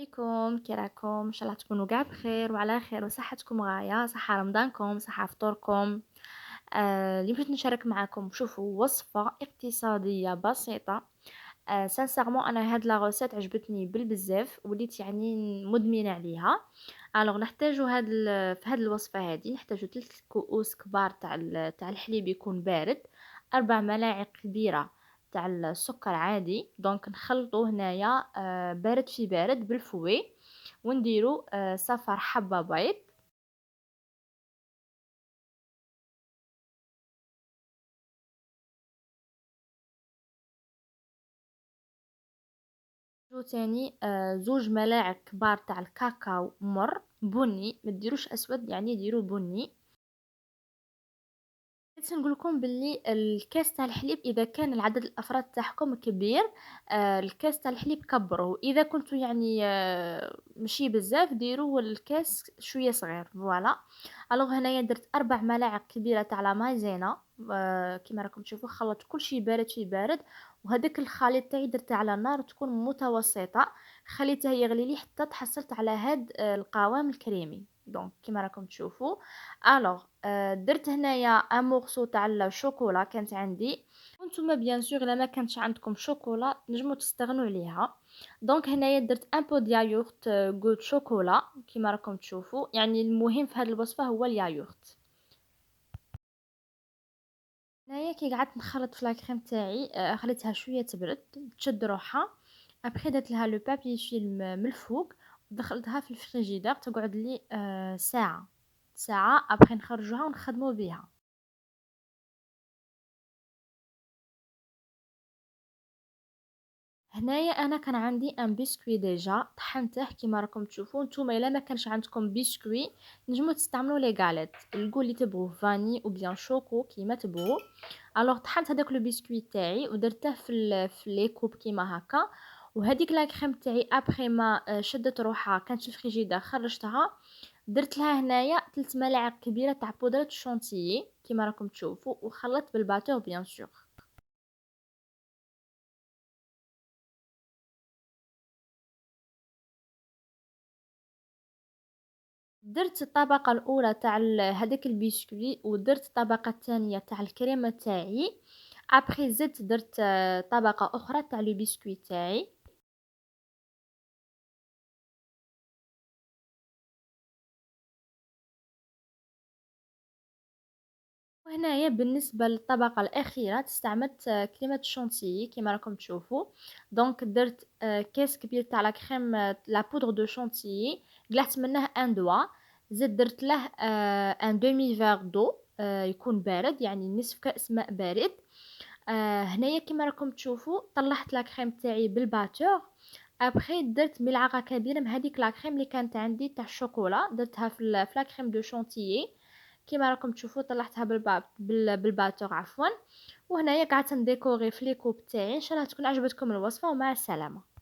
عليكم، كي راكم؟ ان شاء الله تكونوا كاع بخير وعلى خير وصحتكم غايه، صحه رمضانكم، صحه فطوركم. اليوم بغيت نشارك معكم، شوفوا وصفه اقتصاديه بسيطه. سانسيرمون انا هاد لا غوسيت عجبتني بالبزاف، وليت يعني مدمنه عليها. الوغ نحتاجو في هاد الوصفه هادي نحتاجو 3 كؤوس كبار تاع الحليب يكون بارد، 4 ملاعق كبيره تاع السكر عادي. دونك نخلطو هنايا بارد في بارد بالفوي، ونديرو صفر حبه بيض. تاني 2 ملاعق كبار تاع الكاكاو مر بني، ما ديروش اسود، يعني ديروا بني. بغيت نقول لكم باللي الكاس تاع الحليب اذا كان العدد الافراد تاعكم كبير، الكاس تاع الحليب كبروه. اذا كنتو يعني ماشي بزاف، ديروا الكاس شويه صغير، فوالا. الوغ هنايا درت 4 ملاعق كبيره تاع لا مايزينا. كيما راكم تشوفوا خلطت كل شيء بارد في بارد. وهذاك الخليط تاعي درته على نار تكون متوسطه، خليته يغلي لي حتى تحصلت على هاد القوام الكريمي. دونك كيما راكم تشوفوا. الوغ درت هنايا ان مورسو تاع الشوكولا كانت عندي. وانتم بيان سور الا ما كانش عندكم شوكولا تنجموا تستغنوا عليها. دونك هنايا درت ان بو ديايورت غوت شوكولا كيما راكم تشوفوا. يعني المهم في هذه الوصفه هو اليايورت. هنايا كي قعدت نخلط في لاكريم تاعي خليتها شويه تبرد تشد روحها. ابخي درت لها لو بابي فيلم من الفوق، ودخلتها في الفريجيدير تقعد لي ساعه. ساعه ابخي نخرجوها ونخدموا بها. هنايا انا كان عندي ان بسكوي ديجا طحنته كيما راكم تشوفوا. نتوما الا ما كانش عندكم بسكوي نجموا تستعملوا لي غاليت الكول اللي تبغوه، فاني او بيان شوكو كيما تبغوا. الوغ طحنت هذاك لو بسكوي تاعي ودرته في لي كوب كيما هكا. وهذيك لا كريم تاعي ابخي ما شدت روحها كانت في الفريجيدير خرجتها. درت لها هنايا 3 ملاعق كبيره تاع بودره الشونتيي كيما راكم تشوفوا، وخلطت بالباتور بيان سور. درت الطبقة الأولى تاع هذاك البسكويت، ودرت الطبقة الثانية تاع الكريمة تاعي. ابخي زدت درت طبقة أخرى تاع لو بسكويت تاعي. وهنايا بالنسبة للطبقة الأخيرة استعملت كريمة الشونتيي كيما راكم تشوفوا. دونك درت كاس كبير تاع لا كريم لا بودر دو شونتيي، قلعت منه ان دوا. زدت درت له ان دومي فيغ دو يكون بارد، يعني نصف كأس ماء بارد. هنايا كيما راكم تشوفوا طلعت لا كريم تاعي بالباتور. ابخي درت ملعقه كبيره من هذيك لا كريم اللي كانت عندي تاع الشوكولا، درتها في لا كريم دو شونتيي كيما راكم تشوفوا. طلعتها بالباتور عفوا. وهنايا قعدت نديكوري في لي كوب تاعي. ان شاء الله تكون عجبتكم الوصفه، ومع السلامه.